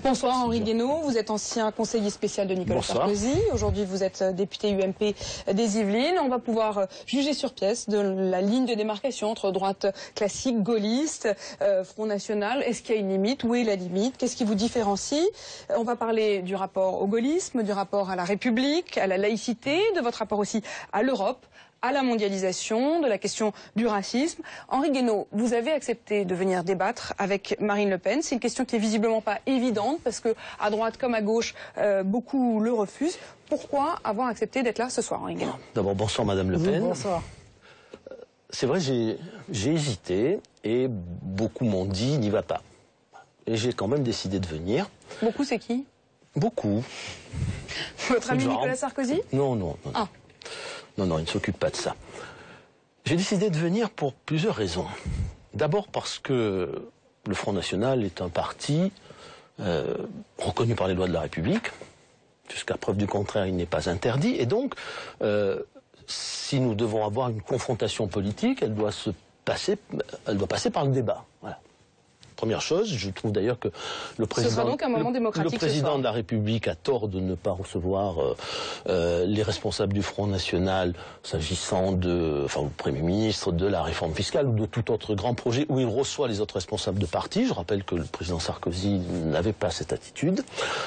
Bonsoir Henri Guénaud, vous êtes ancien conseiller spécial de Nicolas Sarkozy. Aujourd'hui vous êtes député UMP des Yvelines. On va pouvoir juger sur pièce de la ligne de démarcation entre droite classique, gaulliste, Front National. Est-ce qu'il y a une limite? Où est la limite? Qu'est-ce qui vous différencie? On va parler du rapport au gaullisme, du rapport à la République, à la laïcité, de votre rapport aussi à l'Europe, à la mondialisation, de la question du racisme. Henri Guénaud, vous avez accepté de venir débattre avec Marine Le Pen. C'est une question qui est visiblement pas évidente parce que à droite comme à gauche, beaucoup le refusent. Pourquoi avoir accepté d'être là ce soir, Henri Guénaud? D'abord, bonsoir Madame Le Pen. Bonsoir. C'est vrai, j'ai hésité et beaucoup m'ont dit n'y va pas. Et j'ai quand même décidé de venir. Beaucoup, c'est qui? Beaucoup. Votre ami Nicolas Sarkozy? Non, non, non. Ah. Non, il ne s'occupe pas de ça. J'ai décidé de venir pour plusieurs raisons. D'abord parce que le Front National est un parti reconnu par les lois de la République. Jusqu'à preuve du contraire, il n'est pas interdit. Et donc, si nous devons avoir une confrontation politique, elle doit passer par le débat. Voilà. Première chose, je trouve d'ailleurs que le président, donc un moment démocratique, le président de la République a tort de ne pas recevoir les responsables du Front National s'agissant de, enfin, le Premier ministre, de la réforme fiscale ou de tout autre grand projet où il reçoit les autres responsables de parti. Je rappelle que le président Sarkozy n'avait pas cette attitude.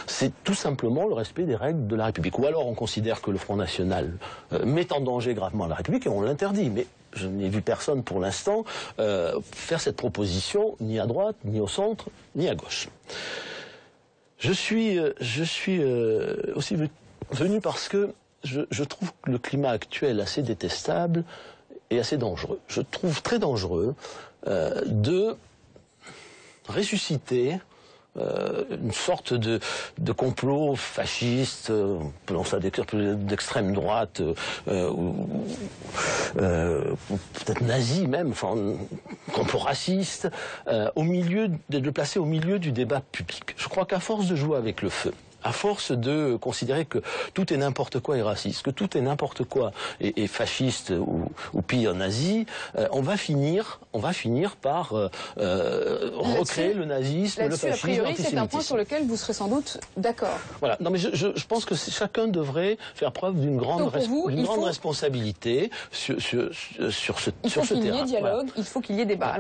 C'est tout simplement le respect des règles de la République. Ou alors on considère que le Front National met en danger gravement la République et on l'interdit. Mais je n'ai vu personne pour l'instant faire cette proposition, ni à droite, ni au centre, ni à gauche. Je suis aussi venu parce que je trouve le climat actuel assez détestable et assez dangereux. Je trouve très dangereux de ressusciter une sorte de complot fasciste, ça d'extrême droite, ou peut-être nazi même, enfin, complot raciste, de le placer au milieu du débat public. Je crois qu'à force de jouer avec le feu, à force de considérer que tout est n'importe quoi et raciste, que tout est n'importe quoi et fasciste ou pire nazi, on va finir par recréer le nazisme, le fascisme, a priori, c'est un point sur lequel vous serez sans doute d'accord. Voilà. Non, mais je pense que chacun devrait faire preuve d'une grande responsabilité sur ce terrain. Il faut qu'il y ait dialogue, il faut qu'il y ait débat.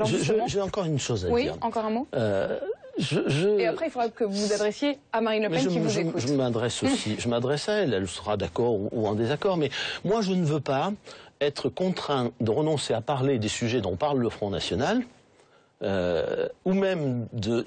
J'ai encore une chose à dire. Oui, encore un mot. Et après, il faudra que vous vous adressiez à Marine Le Pen qui vous écoute. Je m'adresse à elle, elle sera d'accord ou en désaccord, mais moi je ne veux pas être contraint de renoncer à parler des sujets dont parle le Front National, ou même de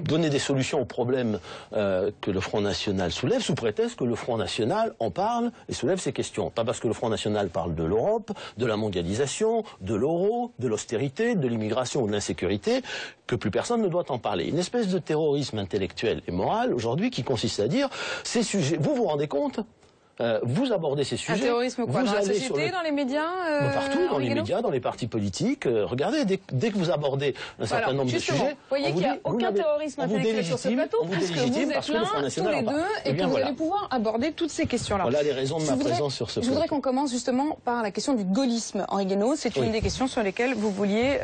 donner des solutions aux problèmes que le Front National soulève, sous prétexte que le Front National en parle et soulève ces questions. Pas parce que le Front National parle de l'Europe, de la mondialisation, de l'euro, de l'austérité, de l'immigration ou de l'insécurité, que plus personne ne doit en parler. Une espèce de terrorisme intellectuel et moral, aujourd'hui, qui consiste à dire, ces sujets, vous vous rendez compte ? Vous abordez ces sujets. Un terrorisme quoi? Dans la société, dans les médias partout, dans les médias, dans les partis politiques. Regardez, dès que vous abordez un certain nombre de sujets... Vous voyez qu'il n'y a aucun terrorisme intellectuel sur ce plateau, puisque vous êtes là, tous les deux, et que vous allez pouvoir aborder toutes ces questions-là. Voilà les raisons de ma présence sur ce plateau. Je voudrais qu'on commence justement par la question du gaullisme, Henri Guénaud. C'est une des questions sur lesquelles vous vouliez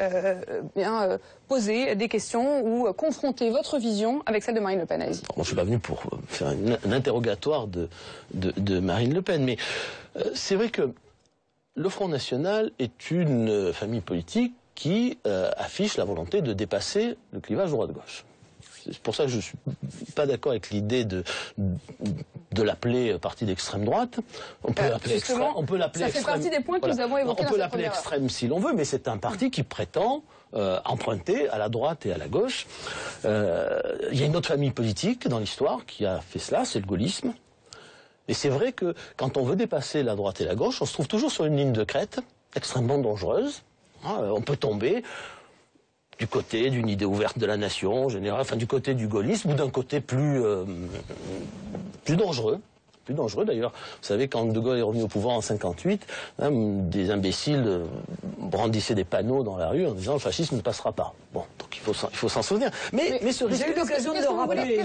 poser des questions ou confronter votre vision avec celle de Marine Le Pen. Bon, je ne suis pas venu pour faire un interrogatoire de Marine Le Pen, mais c'est vrai que le Front National est une famille politique qui affiche la volonté de dépasser le clivage droite-gauche. C'est pour ça que je ne suis pas d'accord avec l'idée de l'appeler parti d'extrême droite. On peut l'appeler extrême. Ça fait partie des points que nous avons évoqués. On peut l'appeler extrême si l'on veut, mais c'est un parti qui prétend emprunter à la droite et à la gauche. Il y a une autre famille politique dans l'histoire qui a fait cela, c'est le gaullisme. Et c'est vrai que quand on veut dépasser la droite et la gauche, on se trouve toujours sur une ligne de crête extrêmement dangereuse. On peut tomber du côté d'une idée ouverte de la nation en général, enfin du côté du gaullisme ou d'un côté plus dangereux. Plus dangereux d'ailleurs. Vous savez, quand De Gaulle est revenu au pouvoir en 58, des imbéciles brandissaient des panneaux dans la rue en disant le fascisme ne passera pas. Bon, donc il faut s'en souvenir. Mais ce risque, j'ai eu l'occasion de le rappeler,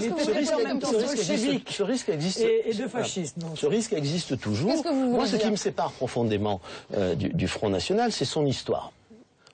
ce risque existe. Et de fascisme. Ce risque existe toujours. Moi, ce qui me sépare profondément du Front National, c'est son histoire.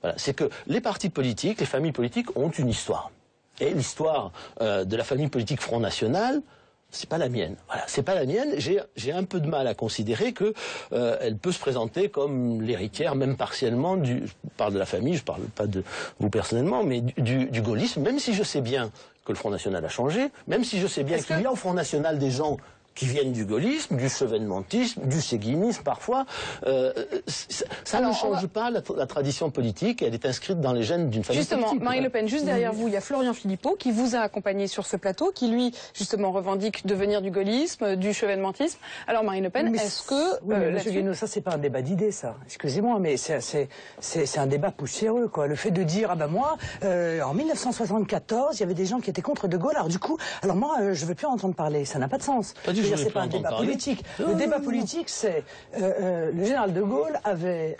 Voilà, c'est que les partis politiques, les familles politiques ont une histoire. Et l'histoire de la famille politique Front National, c'est pas la mienne. Voilà, c'est pas la mienne. J'ai un peu de mal à considérer que elle peut se présenter comme l'héritière, même partiellement je parle de la famille, je parle pas de vous personnellement, mais du gaullisme, même si je sais bien que le Front National a changé, même si je sais bien qu'il y a au Front National des gens qui viennent du gaullisme, du chevènementisme, du séguinisme parfois. Ça ne change pas la tradition politique, elle est inscrite dans les gènes d'une famille politique. Justement, Marine Le Pen, juste derrière vous, il y a Florian Philippot qui vous a accompagné sur ce plateau, qui lui, justement, revendique de venir du gaullisme, du chevènementisme. Alors Marine Le Pen, est-ce que... Oui, Monsieur Guénaud, ça c'est pas un débat d'idées, ça. Excusez-moi, mais c'est un débat poussiéreux, quoi. Le fait de dire, ah ben moi, en 1974, il y avait des gens qui étaient contre De Gaulle, alors du coup, alors moi, je veux plus en entendre parler, ça n'a pas de sens. C'est pas un débat politique. Le débat politique, c'est le général de Gaulle avait,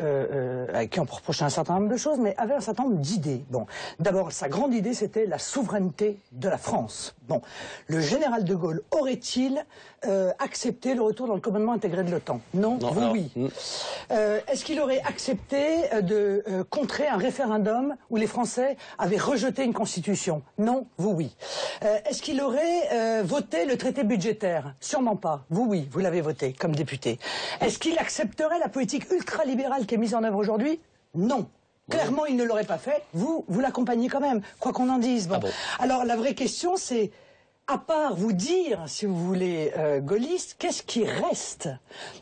à qui on reprochait un certain nombre de choses, mais avait un certain nombre d'idées. Bon, d'abord, sa grande idée, c'était la souveraineté de la France. Bon, le général de Gaulle aurait-il accepté le retour dans le commandement intégré de l'OTAN? Non, oui. Est-ce qu'il aurait accepté de contrer un référendum où les Français avaient rejeté une constitution? Non, vous oui. Est-ce qu'il aurait voté le traité budgétaire? Sûrement pas. Vous oui, vous l'avez voté comme député. Est-ce qu'il accepterait la politique ultralibérale qui est mise en œuvre aujourd'hui? Non. Clairement, il ne l'aurait pas fait. Vous l'accompagnez quand même, quoi qu'on en dise. Bon. Alors, la vraie question, c'est, à part vous dire, si vous voulez, gaulliste, qu'est-ce qui reste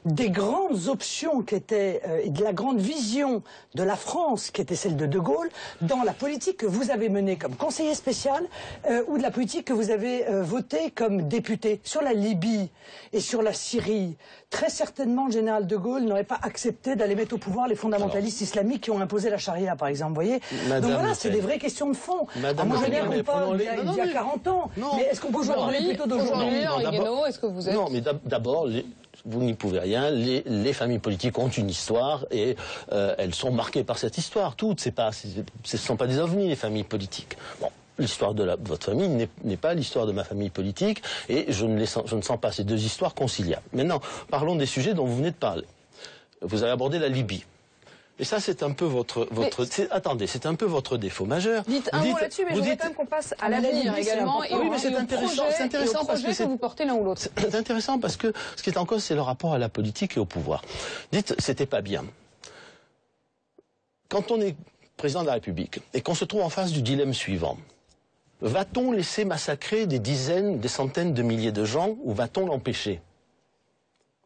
des grandes options qui étaient, et de la grande vision de la France, qui était celle de De Gaulle, dans la politique que vous avez menée comme conseiller spécial, ou de la politique que vous avez votée comme député sur la Libye et sur la Syrie? Très certainement, le général De Gaulle n'aurait pas accepté d'aller mettre au pouvoir les fondamentalistes islamiques qui ont imposé la charia, par exemple. Vous voyez? Donc voilà, c'est des vraies questions de fond. Moi, je veux bien qu'on parle d'il y a 40 ans, mais est-ce qu'on peut parler plutôt d'aujourd'hui? Est-ce que vous êtes... Non, mais d'abord, vous n'y pouvez rien. Les familles politiques ont une histoire et elles sont marquées par cette histoire. Toutes, ce ne sont pas des ovnis, les familles politiques. Bon. L'histoire de votre famille n'est pas l'histoire de ma famille politique et je ne sens pas ces deux histoires conciliables. Maintenant, parlons des sujets dont vous venez de parler. Vous avez abordé la Libye. Et ça, c'est un peu attendez, c'est un peu votre défaut majeur. Dites un mot là-dessus, mais je voudrais quand même qu'on passe à l'avenir également. Oui, mais c'est intéressant parce que vous portez l'un ou l'autre. C'est intéressant parce que ce qui est en cause, c'est le rapport à la politique et au pouvoir. Dites, c'était pas bien. Quand on est président de la République et qu'on se trouve en face du dilemme suivant, va-t-on laisser massacrer des dizaines, des centaines de milliers de gens ou va-t-on l'empêcher?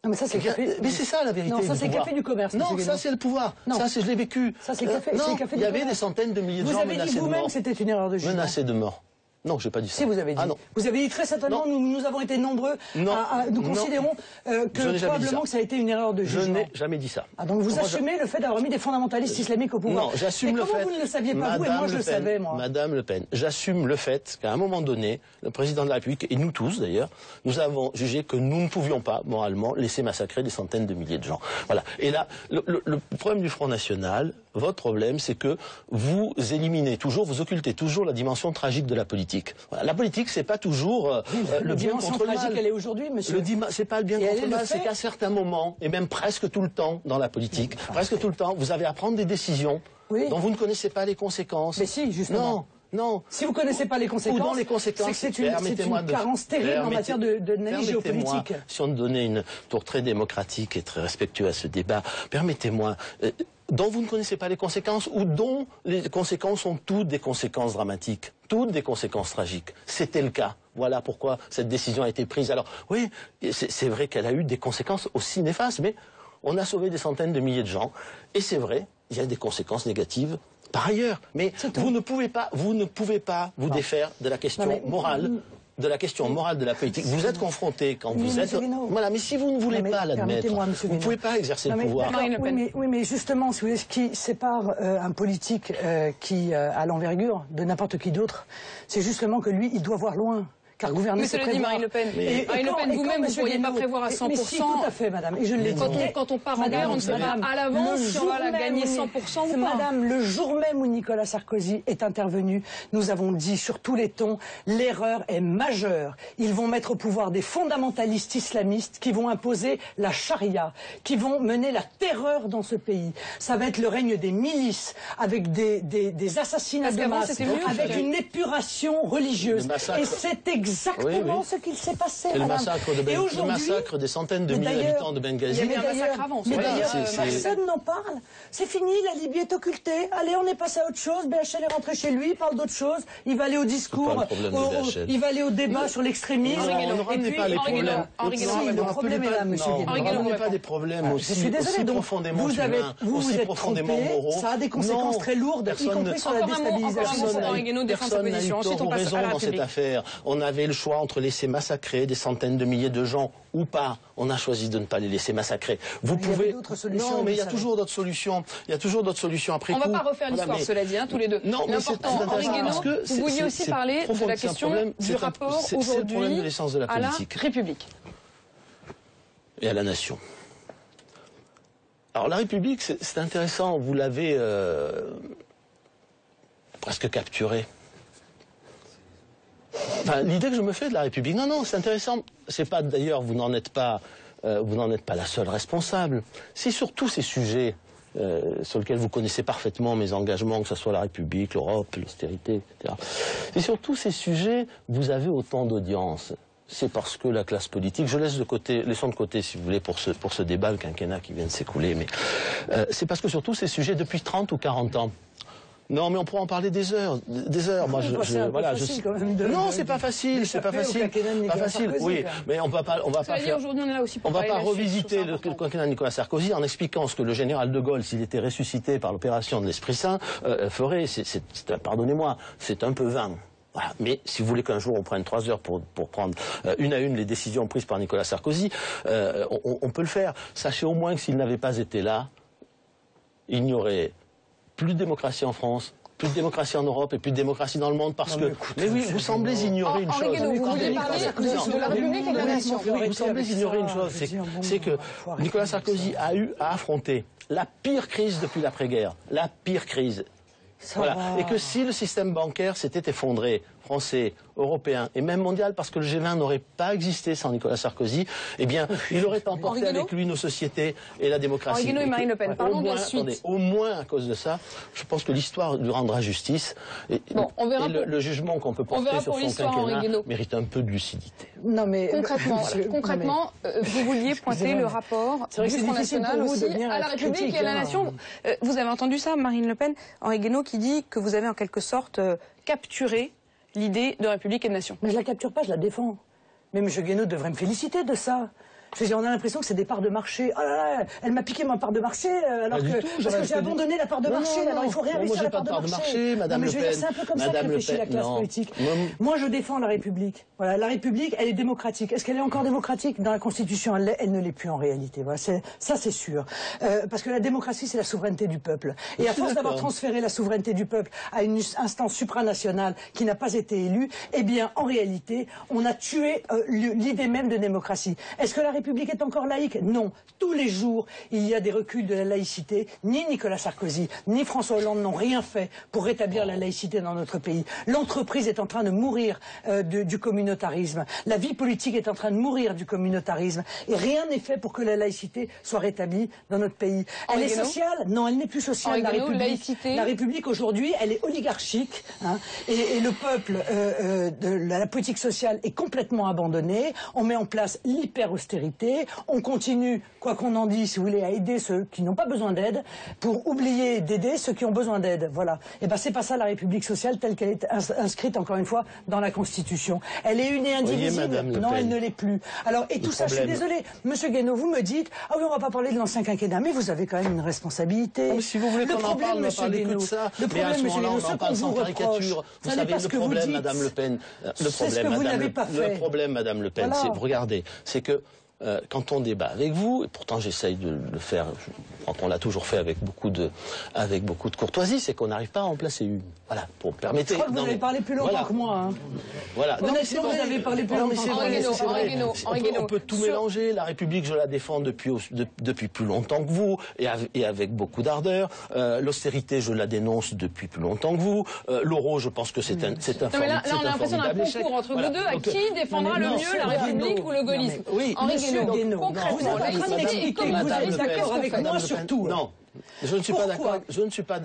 Non, mais ça, c'est mais c'est ça la vérité. Non, ça c'est café du commerce. Non, ça c'est le pouvoir. Non. Ça, je l'ai vécu. Ça c'est café. Non, il y avait des centaines de milliers de gens menacés de mort. Vous avez dit vous-même que c'était une erreur de jugement. Menacés de mort. Non, j'ai pas dit ça. Si vous avez dit. Ah, non. Vous avez dit très certainement, nous avons été nombreux nous considérons que probablement que ça a été une erreur de jugement. Je n'ai jamais dit ça. Ah, donc vous assumez le fait d'avoir mis des fondamentalistes islamiques au pouvoir. Non, j'assume le fait. Comment vous ne le saviez pas vous et moi je le savais, moi. Madame Le Pen, j'assume le fait qu'à un moment donné, le président de la République, et nous tous d'ailleurs, nous avons jugé que nous ne pouvions pas, moralement, laisser massacrer des centaines de milliers de gens. Voilà. Et là, le problème du Front National, votre problème, c'est que vous éliminez toujours, vous occultez toujours la dimension tragique de la politique. Voilà. La politique, c'est pas toujours le bien contre le mal. Tragique, elle est aujourd'hui, monsieur. C'est pas le bien contre le mal, c'est qu'à certains moments, et même presque tout le temps dans la politique, presque tout le temps, vous avez à prendre des décisions dont vous ne connaissez pas les conséquences. Mais si, justement. Non. Si vous ne connaissez pas les conséquences, c'est que c'est une carence terrible en matière d'analyse géopolitique. Si on donnait une tour très démocratique et très respectueuse à ce débat, permettez-moi, dont vous ne connaissez pas les conséquences ou dont les conséquences sont toutes des conséquences dramatiques, toutes des conséquences tragiques. C'était le cas. Voilà pourquoi cette décision a été prise. Alors oui, c'est vrai qu'elle a eu des conséquences aussi néfastes, mais on a sauvé des centaines de milliers de gens. Et c'est vrai, il y a des conséquences négatives par ailleurs, mais vous ne pouvez pas vous défaire de la question morale, de la question morale de la politique. Vous êtes confronté quand vous êtes... Voilà, mais si vous ne voulez pas l'admettre, vous ne pouvez pas exercer le pouvoir. Oui, mais justement, ce qui sépare un politique qui a l'envergure de n'importe qui d'autre, c'est justement que lui, il doit voir loin. car gouverner, mais c'est cela dit, Marine Le Pen, Marine Le Pen, vous-même, vous ne pourriez pas prévoir à 100%. Mais si, tout à fait, madame, et je l'ai dit. Quand on part en guerre, on ne sait pas à l'avance si on va la gagner 100% ou pas. Madame, le jour même où Nicolas Sarkozy est intervenu, nous avons dit sur tous les tons, l'erreur est majeure. Ils vont mettre au pouvoir des fondamentalistes islamistes qui vont imposer la charia, qui vont mener la terreur dans ce pays. Ça va être le règne des milices, avec des assassinats de masse, avec une épuration religieuse. Et c'est exactement ce qu'il s'est passé. Et le massacre des centaines de milliers d'habitants de Benghazi. Il y a un massacre avant. Mais d'ailleurs, personne n'en parle. C'est fini, la Libye est occultée. Allez, on est passé à autre chose. BHL est rentré chez lui, il parle d'autre chose. Il va aller au discours, il va aller au débat sur l'extrémisme. On ne ramenait pas les problèmes. Le problème est là, monsieur Guénon. On ne ramenait pas des problèmes aussi profondément humains, aussi profondément moraux. Ça a des conséquences très lourdes, y compris sur la déstabilisation. Personne n'a eu tort ou raison dans cette affaire. On avait le choix entre laisser massacrer des centaines de milliers de gens ou pas. On a choisi de ne pas les laisser massacrer. Vous pouvez. Non, mais il y a toujours d'autres solutions. Il y a toujours d'autres solutions après coup. On ne va pas refaire l'histoire, cela dit, tous les deux. Non, mais c'est intéressant. Vous vouliez aussi parler de la question du rapport aujourd'hui à la République et à la nation. Alors la République, c'est intéressant. Vous l'avez presque capturé. Enfin, l'idée que je me fais de la République, non, c'est intéressant. C'est pas d'ailleurs, vous n'en êtes pas la seule responsable. C'est surtout ces sujets sur lesquels vous connaissez parfaitement mes engagements, que ce soit la République, l'Europe, l'austérité, etc. C'est surtout ces sujets, vous avez autant d'audience. C'est parce que la classe politique, laissons de côté, si vous voulez, pour ce débat, le quinquennat qui vient de s'écouler, mais c'est parce que surtout ces sujets, depuis 30 ou 40 ans, non, mais on pourra en parler des heures. Moi, non, c'est pas facile, Pas facile. Oui, mais on va pas revisiter le quinquennat de Nicolas Sarkozy en expliquant ce que le général de Gaulle, s'il était ressuscité par l'opération de l'Esprit Saint, ferait. Pardonnez-moi, c'est un peu vain. Voilà. Mais si vous voulez qu'un jour on prenne 3 heures pour prendre une à une les décisions prises par Nicolas Sarkozy, on peut le faire. Sachez au moins que s'il n'avait pas été là, il n'y aurait plus de démocratie en France, plus de démocratie en Europe et plus de démocratie dans le monde parce que... Mais oui, vous semblez ignorer une chose. Vous voulez parler de la République et de la nation. Vous semblez ignorer une chose, c'est que Nicolas Sarkozy a eu à affronter la pire crise depuis l'après-guerre, la pire crise. Voilà. Et que si le système bancaire s'était effondré, français, européen et même mondial, parce que le G20 n'aurait pas existé sans Nicolas Sarkozy, eh bien, il aurait emporté avec lui nos sociétés et la démocratie. Henri Guénaud et Marine Le Pen, parlons de la suite. Au moins à cause de ça, je pense que l'histoire lui rendra justice. Et le jugement qu'on peut porter sur son quinquennat mérite un peu de lucidité. Non, mais concrètement, vous vouliez pointer le rapport du Front National aussi à la République et à la nation. Vous avez entendu ça, Marine Le Pen, Henri Guénaud qui dit que vous avez en quelque sorte capturé l'idée de République et de nation. Mais je la capture pas, je la défends. Mais M. Guénaud devrait me féliciter de ça. Je veux dire, on a l'impression que c'est des parts de marché. Oh là là, elle m'a piqué ma part de marché, parce que j'ai abandonné la part de marché. Alors il faut réinvestir la part de marché. Madame Le Pen. C'est un peu comme ça que réfléchit la classe politique. Moi, je défends la République. Voilà, la République, elle est démocratique. Est-ce qu'elle est encore démocratique? Dans la Constitution, elle ne l'est plus en réalité. Voilà, ça, c'est sûr. Parce que la démocratie, c'est la souveraineté du peuple. Et à force d'avoir transféré la souveraineté du peuple à une instance supranationale qui n'a pas été élue, eh bien, en réalité, on a tué l'idée même de démocratie. Est-ce que la République est encore laïque? Non. Tous les jours, il y a des reculs de la laïcité. Ni Nicolas Sarkozy, ni François Hollande n'ont rien fait pour rétablir la laïcité dans notre pays. L'entreprise est en train de mourir du communautarisme. La vie politique est en train de mourir du communautarisme. Et rien n'est fait pour que la laïcité soit rétablie dans notre pays. Elle est sociale? Non, elle n'est plus sociale. La République aujourd'hui, elle est oligarchique. Hein, et le peuple, la politique sociale est complètement abandonnée. On met en place l'hyper-austérité. On continue, quoi qu'on en dise, si vous voulez, à aider ceux qui n'ont pas besoin d'aide, pour oublier d'aider ceux qui ont besoin d'aide. Voilà. Et ben c'est pas ça la République sociale telle qu'elle est inscrite, encore une fois, dans la Constitution. Elle est une et indivisible. Non, elle ne l'est plus. Alors, et tout ça, je suis désolé. Monsieur Guénaud, vous me dites, ah oui, on va pas parler de l'ancien quinquennat, mais vous avez quand même une responsabilité. Non, si vous voulez qu'on en parle, on va parler que de ça. Le problème, monsieur Guénaud, ce qu'on vous reproche, vous savez, le problème, Madame Le Pen, le problème, Madame Le Pen, c'est, regardez, c'est que quand on débat avec vous, et pourtant j'essaye de le faire, je crois qu'on l'a toujours fait avec beaucoup de courtoisie, c'est qu'on n'arrive pas à en placer une. Voilà, pour permettre. Je crois que vous avez parlé plus longtemps que moi. Hein. Voilà. Honnêtement, vous avez parlé plus longtemps. On peut tout mélanger. La République, je la défends depuis plus longtemps que vous, et avec beaucoup d'ardeur. L'austérité, je la dénonce depuis plus longtemps que vous. L'euro, je pense que c'est un mais là, on a l'impression d'un concours entre vous deux. À qui défendra le mieux la République ou le gaullisme? Oui, Henri Guénaud, concrètement, vous êtes en train d'expliquer que vous êtes d'accord avec moi sur tout. Non. Je ne suis pas d'accord.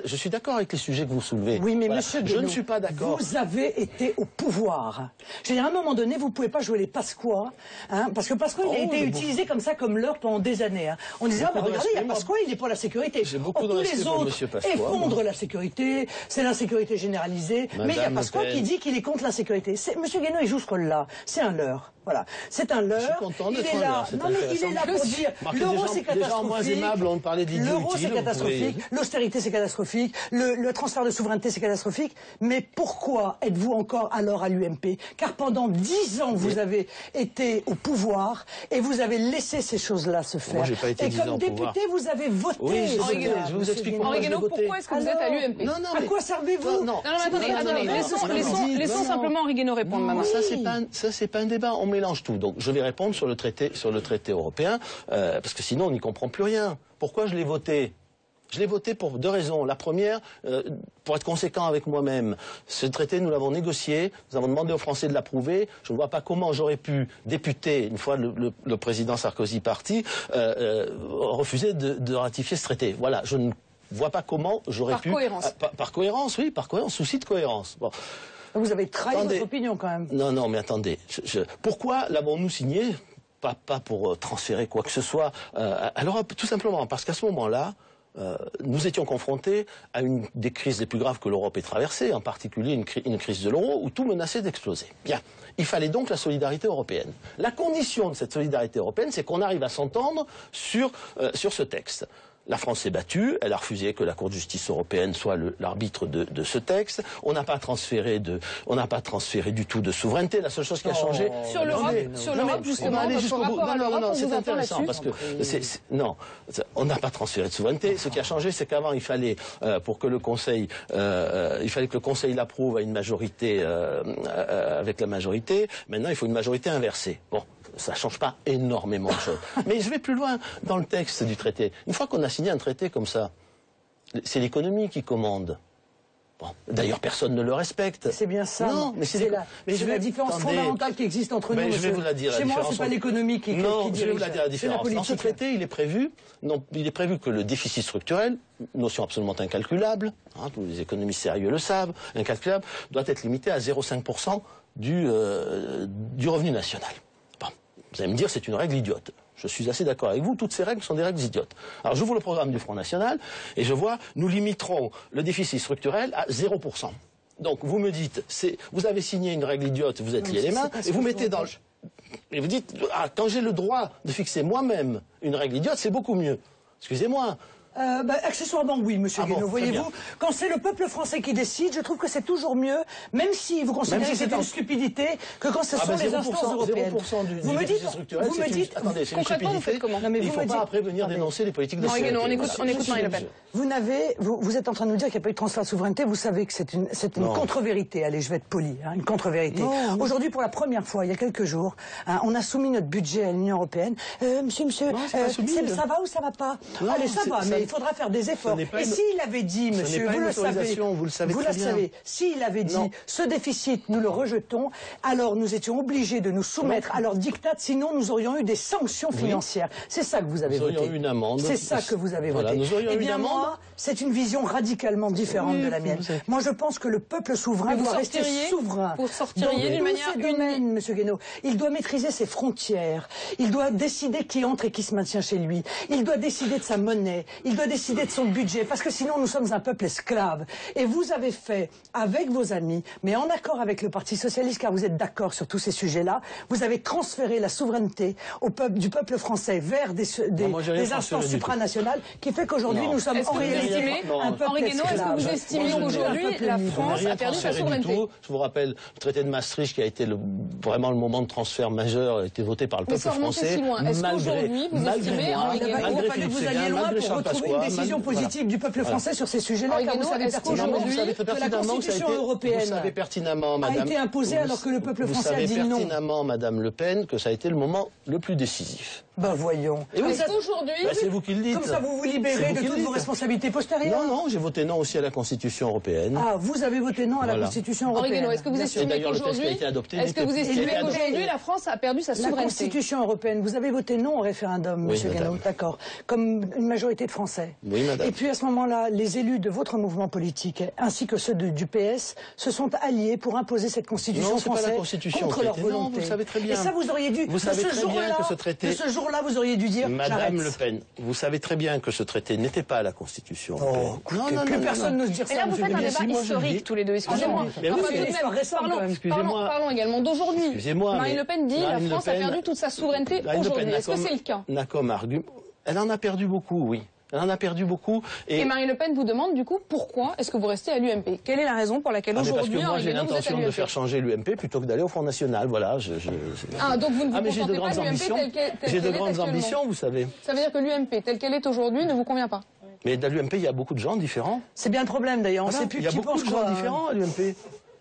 Je suis d'accord avec les sujets que vous soulevez. Oui, mais monsieur Guénaud, je ne suis pas d'accord. Vous avez été au pouvoir. Je veux dire, à un moment donné, vous ne pouvez pas jouer les Pasqua, hein, parce que Pasqua, il a été utilisé comme ça, comme leurre pendant des années. Hein. On disait, ah, bah, regardez, il y a Pasqua, il est pour la sécurité. Tous les autres effondrent la sécurité, c'est l'insécurité généralisée, mais il y a Pasqua qui dit qu'il est contre l'insécurité. Monsieur Guénaud, il joue ce rôle-là. C'est un leurre. Voilà, c'est un leurre. Il est là. Non, mais il est là pour dire l'euro c'est catastrophique. L'euro c'est catastrophique. L'austérité c'est catastrophique. Le transfert de souveraineté c'est catastrophique. Mais pourquoi êtes-vous encore alors à l'UMP? Car pendant 10 ans vous avez été au pouvoir et vous avez laissé ces choses-là se faire. Moi, j'ai pas été 10 ans et comme député vous avez voté. Oui, je vous explique pourquoi j'ai voté. Pourquoi est-ce que vous êtes à l'UMP? À quoi servez-vous? Non, attendez. Laissons simplement Henri Guénaud répondre maintenant. Ça c'est pas un débat. On mélange tout. Donc je vais répondre sur le traité européen, parce que sinon on n'y comprend plus rien. Pourquoi je l'ai voté? Je l'ai voté pour deux raisons. La première, pour être conséquent avec moi-même. Ce traité, nous l'avons négocié, nous avons demandé aux Français de l'approuver. Je ne vois pas comment j'aurais pu, député, une fois le président Sarkozy parti, refuser de ratifier ce traité. Voilà, je ne vois pas comment j'aurais pu... Par cohérence, oui, par cohérence, souci de cohérence. Bon. Vous avez trahi votre opinion quand même. Non, mais attendez. Pourquoi l'avons-nous signé? Pas pour transférer quoi que ce soit à l'Europe, tout simplement parce qu'à ce moment-là, nous étions confrontés à une des crises les plus graves que l'Europe ait traversées, en particulier une crise de l'euro où tout menaçait d'exploser. Bien, il fallait donc la solidarité européenne. La condition de cette solidarité européenne, c'est qu'on arrive à s'entendre sur ce texte. La France s'est battue, elle a refusé que la Cour de justice européenne soit l'arbitre de ce texte. On n'a pas transféré du tout de souveraineté. La seule chose qui a changé... Sur l'Europe, justement, votre rapport à l'Europe, on vous entend là-dessus. Parce que non, on n'a pas transféré de souveraineté. Ce qui a changé, c'est qu'avant, il fallait, pour que le Conseil, l'approuve à une majorité, avec la majorité. Maintenant, il faut une majorité inversée. Bon. Ça ne change pas énormément de choses. Mais je vais plus loin dans le texte du traité. Une fois qu'on a signé un traité comme ça, c'est l'économie qui commande. Bon. D'ailleurs, personne ne le respecte. C'est bien ça. Non, mais c'est la différence fondamentale qui existe entre nous. Je vais vous la dire. Chez moi, c'est pas l'économie qui Non, dirige. je vais vous la dire la différence. Dans ce traité, il est prévu que le déficit structurel, notion absolument incalculable, hein, tous les économistes sérieux le savent, incalculable, doit être limité à 0,5% du revenu national. Vous allez me dire, c'est une règle idiote. Je suis assez d'accord avec vous, toutes ces règles sont des règles idiotes. Alors j'ouvre le programme du Front National et je vois, nous limiterons le déficit structurel à 0%. Donc vous me dites, vous avez signé une règle idiote, vous êtes lié les mains, et vous mettez dans... Et vous dites, quand j'ai le droit de fixer moi-même une règle idiote, c'est beaucoup mieux. Excusez-moi. Accessoirement, oui, monsieur Guénaud. Voyez-vous, quand c'est le peuple français qui décide, je trouve que c'est toujours mieux, même si vous considérez que c'est une stupidité, que quand ce sont les instances européennes. Vous me dites, attendez, c'est une stupidité. Il ne faut pas après venir dénoncer les politiques de sécurité. On écoute Marine Le Pen. Vous êtes en train de nous dire qu'il n'y a pas eu de transfert de souveraineté. Vous savez que c'est une contre-vérité. Allez, je vais être poli, hein, une contre-vérité. Aujourd'hui, pour la première fois, il y a quelques jours, hein, on a soumis notre budget à l'Union européenne. Monsieur, ça va ou ça va pas? Allez, ça va, mais il faudra faire des efforts. Et s'il avait dit, monsieur, vous le savez, s'il avait dit, ce déficit, nous le rejetons, alors nous étions obligés de nous soumettre à leur diktat, sinon nous aurions eu des sanctions financières. C'est ça que vous avez voté. Nous aurions eu une amende. C'est ça que vous avez voté. Eh bien, moi, c'est une vision radicalement différente de la mienne. Moi, je pense que le peuple souverain doit rester souverain. Vous sortiriez d'une manière humaine, monsieur Guénaud. Il doit maîtriser ses frontières. Il doit décider qui entre et qui se maintient chez lui. Il doit décider de sa monnaie. il doit décider de son budget, parce que sinon nous sommes un peuple esclave. Et vous avez fait, avec vos amis, mais en accord avec le Parti socialiste, car vous êtes d'accord sur tous ces sujets-là, vous avez transféré la souveraineté du peuple français vers des instances supranationales, qui fait qu'aujourd'hui nous sommes en réalité un peuple esclave. Est-ce que vous estimez qu'aujourd'hui la France a perdu sa souveraineté? Je vous rappelle, le traité de Maastricht, qui a été vraiment le moment de transfert majeur, a été voté par le peuple français. Est-ce qu'aujourd'hui vous estimez, Henri Guénaud, il a fallu que vous alliez loin pour retrouver une décision positive du peuple français sur ces sujets-là, car vous savez pertinemment que la Constitution européenne a été imposée alors que le peuple français a dit non. Vous savez pertinemment, Madame Le Pen, que ça a été le moment le plus décisif. Ben voyons. Est-ce qu'aujourd'hui, c'est vous qui le dites. Comme ça, vous vous libérez de toutes vos responsabilités postérieures? Non, j'ai voté non aussi à la Constitution européenne. Ah, vous avez voté non à la Constitution européenne. Henri Guénaud, est-ce que vous estimez qu'aujourd'hui, la France a perdu sa souveraineté? La Constitution européenne, vous avez voté non au référendum, Monsieur Guénaud, d'accord, comme une majorité de Français. Oui, madame. Et puis à ce moment-là, les élus de votre mouvement politique, ainsi que ceux du PS, se sont alliés pour imposer cette Constitution française contre leur volonté. Non, vous le savez très bien. Et ça, vous auriez dû, vous savez très bien que ce traité... De ce jour-là, vous auriez dû dire, Madame Le Pen, vous savez très bien que ce traité n'était pas à la Constitution européenne. Non, plus personne n'ose dire ça. Et là, vous faites un débat historique, tous les deux, excusez-moi. Parlons également d'aujourd'hui. Excusez-moi. Marine Le Pen dit que la France a perdu toute sa souveraineté aujourd'hui. Est-ce que c'est le cas? Elle en a perdu beaucoup, oui. Elle en a perdu beaucoup. Et Marine Le Pen vous demande du coup pourquoi est-ce que vous restez à l'UMP? Quelle est la raison pour laquelle aujourd'hui... Parce que moi j'ai l'intention de faire changer l'UMP plutôt que d'aller au Front National. Voilà. Donc vous ne vous contentez pas de l'UMP telle qu'elle est? J'ai de grandes ambitions, vous savez. Ça veut dire que l'UMP telle qu'elle est aujourd'hui ne vous convient pas? Mais dans l'UMP il y a beaucoup de gens différents. C'est bien le problème d'ailleurs. On ne sait plus qui pense quoi. Il y a beaucoup de gens différents à l'UMP.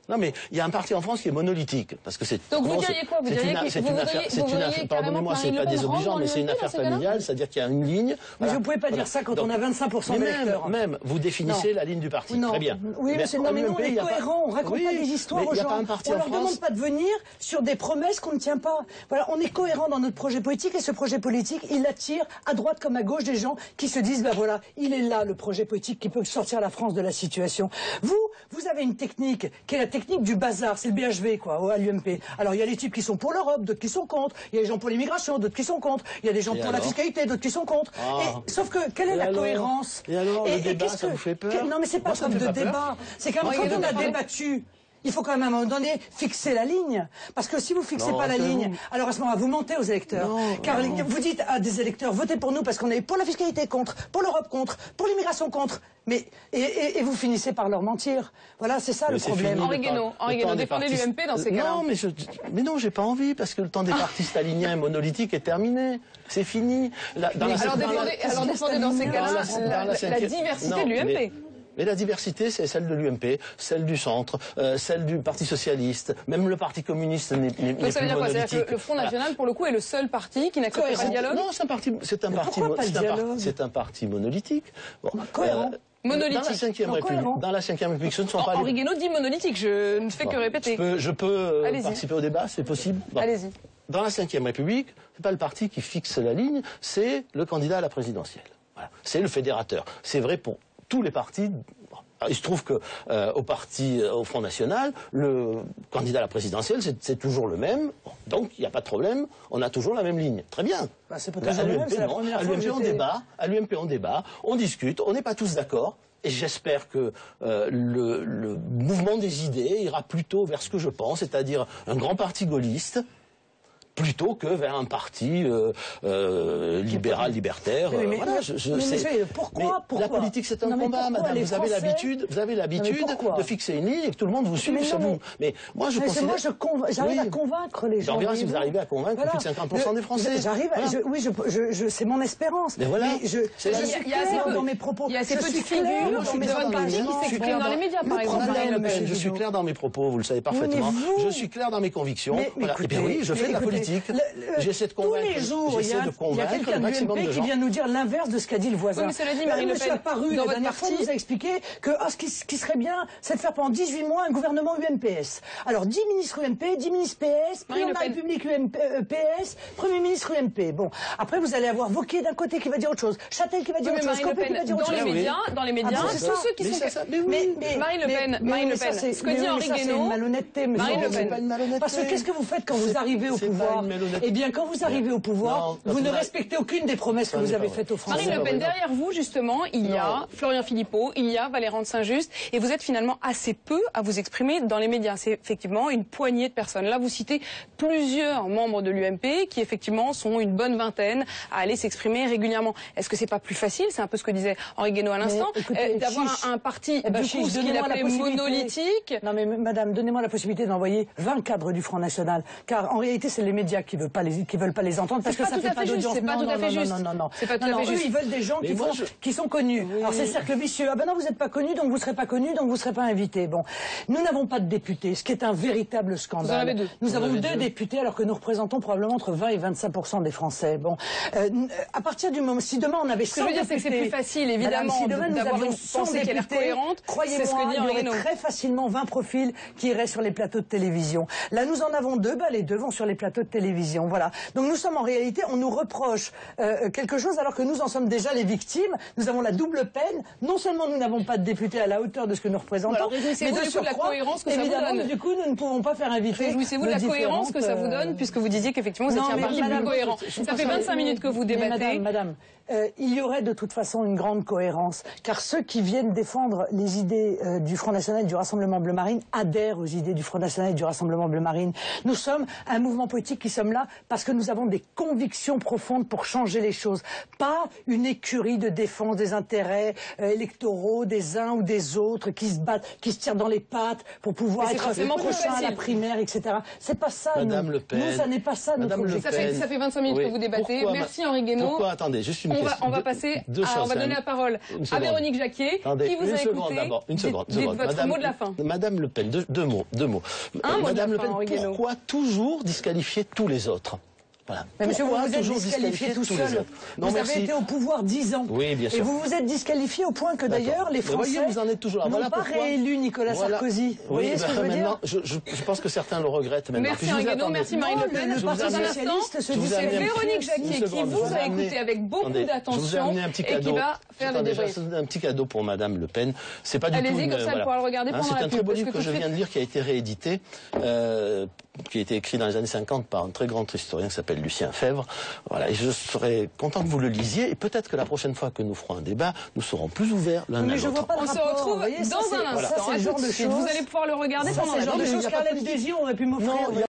Non, mais il y a un parti en France qui est monolithique. Parce que c'est. Donc vous diriez quoi? Vous diriez que c'est une affaire. Pardonnez-moi, c'est pas désobligeant, mais c'est une affaire familiale, c'est-à-dire qu'il y a une ligne. Mais vous ne pouvez pas dire ça quand on a 25% d'électeurs. Même, vous définissez la ligne du parti. Très bien. Oui, mais nous, on est cohérents. On ne raconte pas des histoires aux gens. On ne leur demande pas de venir sur des promesses qu'on ne tient pas. Voilà, on est cohérents dans notre projet politique et ce projet politique, il attire à droite comme à gauche des gens qui se disent, ben voilà, il est là le projet politique qui peut sortir la France de la situation. Vous avez une technique qui est la technique du bazar. C'est le BHV, quoi, à l'UMP. Alors, il y a les types qui sont pour l'Europe, d'autres qui sont contre. Il y a des gens pour l'immigration, d'autres qui sont contre. Il y a des gens pour la fiscalité, d'autres qui sont contre. Sauf que, quelle est la cohérence? Et alors, le débat, ça vous fait peur? Non, mais c'est pas comme de débat. C'est quand on a débattu. Il faut quand même à un moment donné fixer la ligne. Parce que si vous fixez pas la ligne, alors à ce moment-là, vous mentez aux électeurs. Car vous dites à des électeurs, votez pour nous parce qu'on est pour la fiscalité contre, pour l'Europe contre, pour l'immigration contre. Mais, et vous finissez par leur mentir. Voilà, c'est ça le problème. Henri Guénaud, défendez l'UMP dans ces cas-là. Non, mais non, j'ai pas envie, parce que le temps des partis staliniens et monolithiques est terminé. C'est fini. Alors défendez dans ces cas-là la diversité de l'UMP. Mais la diversité, c'est celle de l'UMP, celle du centre, celle du Parti socialiste, même le Parti communiste n'est plus monolithique. Donc ça veut dire quoi? C'est-à-dire que le Front National, pour le coup, est le seul parti qui n'accepte pas le dialogue? Non, c'est un parti monolithique. Cohérent. Monolithique. Dans la Ve République, ce ne sont pas... Henri Guénaud dit monolithique, je ne fais que répéter. Je peux participer au débat, c'est possible? Allez-y. Dans la Ve République, ce n'est pas le parti qui fixe la ligne, c'est le candidat à la présidentielle. Voilà. C'est le fédérateur. C'est vrai pour tous les partis. Il se trouve que au Front National, le candidat à la présidentielle, c'est toujours le même. Donc, il n'y a pas de problème. On a toujours la même ligne. Très bien. C'est pas toujours le même. À l'UMP, on débat, on discute, on n'est pas tous d'accord. Et j'espère que le mouvement des idées ira plutôt vers ce que je pense, c'est-à-dire un grand parti gaulliste, plutôt que vers un parti libéral, libertaire. Pourquoi la politique, c'est un combat, madame. Vous avez l'habitude de fixer une ligne et que tout le monde vous suive, c'est vous. Mais moi, je considère... j'arrive à convaincre les gens. On verra si vous arrivez à convaincre plus de 50% des Français. C'est mon espérance. Mais voilà. Je suis clair dans mes propos. Il y a assez peu de figures dans votre parti qui s'expriment dans les médias, par exemple. Je suis clair dans mes propos, vous le savez parfaitement. Je suis clair dans mes convictions. Et bien oui, je fais de la politique. J'essaie de convaincre. Tous les jours, il y a quelqu'un de l'UMP qui vient nous dire l'inverse de ce qu'a dit le voisin. Oui, mais cela dit, Marine Le Pen, Apparu la dernière fois, nous a expliqué que ce qui serait bien, c'est de faire pendant 18 mois un gouvernement UMPS. Alors 10 ministres UMP, 10 ministres PS, président de la République PS, Premier ministre UMP. Bon, après vous allez avoir Wauquiez d'un côté qui va dire autre chose, Châtel qui va dire autre chose, Copé qui va dire autre chose. Dans les médias, c'est tous ceux qui sont... Marine Le Pen, ce que dit Henri Guénaud... C'est une malhonnêteté, Marine Le Pen. Parce que qu'est-ce que vous faites quand vous arrivez au pouvoir? pouvoir, eh bien, quand vous arrivez au pouvoir, vous ne respectez aucune des promesses que vous avez faites aux Français. Marine Le Pen, derrière vous, justement, il y a Florian Philippot, il y a Valéran de Saint-Just, et vous êtes finalement assez peu à vous exprimer dans les médias. C'est effectivement une poignée de personnes. Là, vous citez plusieurs membres de l'UMP qui, effectivement, sont une bonne vingtaine à aller s'exprimer régulièrement. Est-ce que c'est pas plus facile, c'est un peu ce que disait Henri Guénaud à l'instant, d'avoir un parti, du coup, ce qu'il appelait monolithique? Non mais madame, donnez-moi la possibilité d'envoyer 20 cadres du Front National, car en réalité c'est les médias qui veulent pas les entendre, parce que ça fait pas d'audience. C'est pas tout à fait juste. Non. C'est pas tout à fait juste. Eux, ils veulent des gens qui sont connus. Oui. Alors c'est le cercle vicieux. Ah ben non, vous n'êtes pas connus, donc vous serez pas connus, donc vous serez pas invités. Bon, nous n'avons pas de députés, ce qui est un véritable scandale. Vous en avez deux. Nous avons deux députés, alors que nous représentons probablement entre 20 et 25% des Français. Bon, à partir du moment, si demain on avait 100 députés, c'est plus facile, évidemment, si demain nous avions 100 députés, qui a l'air cohérente, croyez-moi, il y aurait très facilement 20 profils qui iraient sur les plateaux de télévision. Là, nous en avons deux, les deux vont sur les plateaux de télévision. Voilà. Donc nous sommes en réalité, on nous reproche quelque chose alors que nous en sommes déjà les victimes. Nous avons la double peine. Non seulement nous n'avons pas de députés à la hauteur de ce que nous représentons, mais de surcroît, de la cohérence que évidemment, ça vous donne. Du coup, nous ne pouvons pas faire inviter. Réjouissez-vous de la cohérence que ça vous donne, puisque vous disiez qu'effectivement vous étiez un parti plus cohérent. Ça fait 25 minutes que vous débattez. Madame, il y aurait de toute façon une grande cohérence, car ceux qui viennent défendre les idées du Front National et du Rassemblement Bleu Marine adhèrent aux idées du Front National et du Rassemblement Bleu Marine. Nous sommes un mouvement politique qui sommes là parce que nous avons des convictions profondes pour changer les choses. Pas une écurie de défense des intérêts électoraux des uns ou des autres qui se battent, qui se tirent dans les pattes pour pouvoir être prochain à la primaire, etc. C'est pas ça, Madame Le Pen. Nous, ça n'est pas ça, notre objectif. Ça fait 25 minutes que vous débattez. Merci Henri Guénaud. Pourquoi? Attendez, juste une question. On va passer, on va donner la parole à Véronique Jacquier, qui vous a écouté. Une seconde. Dites votre mot de la fin. Madame Le Pen, deux mots. Madame Le Pen, pourquoi toujours disqualifier tous les autres? Voilà. Mais monsieur, vous vous êtes disqualifié tout seul. Vous avez été au pouvoir 10 ans. Oui, bien sûr. Et vous vous êtes disqualifié au point que d'ailleurs les Français n'ont pas réélu Nicolas Sarkozy. Vous voyez ce que je veux dire? Je pense que certains le regrettent maintenant. Merci Henri Guénaud, merci Marine Le Pen. Le Parti socialiste se dit c'est Véronique Jacquier qui vous a écouté avec beaucoup d'attention et qui va faire le débrief. Un petit cadeau pour Madame Le Pen. C'est pas du tout. Allez-y, comme ça elle pourra le regarder pendant la pub. C'est un très beau livre que je viens de lire qui a été réédité, qui a été écrit dans les années 50 par un très grand historien qui s'appelle Lucien Febvre. Voilà, et je serais content que vous le lisiez, et peut-être que la prochaine fois que nous ferons un débat, nous serons plus ouverts l'un à l'autre. On se retrouve dans un instant. C'est le genre de choses. Vous allez pouvoir le regarder pendant la pub. C'est le genre de choses qu'Arlène Désir aurait pu m'offrir.